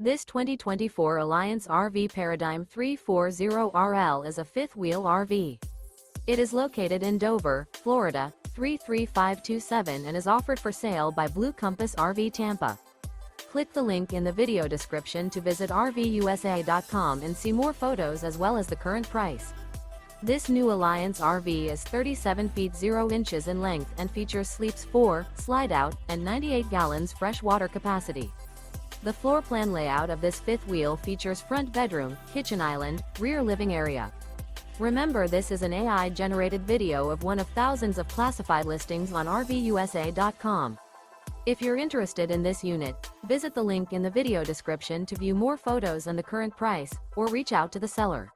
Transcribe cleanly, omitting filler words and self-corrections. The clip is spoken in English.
This 2024 Alliance RV Paradigm 340RL is a fifth-wheel RV. It is located in Dover, Florida, 33527 and is offered for sale by Blue Compass RV Tampa. Click the link in the video description to visit RVUSA.com and see more photos as well as the current price. This new Alliance RV is 37 feet 0 inches in length and features sleeps 4, Slideout, and 98 gallons fresh water capacity. The floor plan layout of this fifth wheel features front bedroom, kitchen island, rear living area. Remember, this is an AI-generated video of one of thousands of classified listings on RVUSA.com. If you're interested in this unit, visit the link in the video description to view more photos and the current price, or reach out to the seller.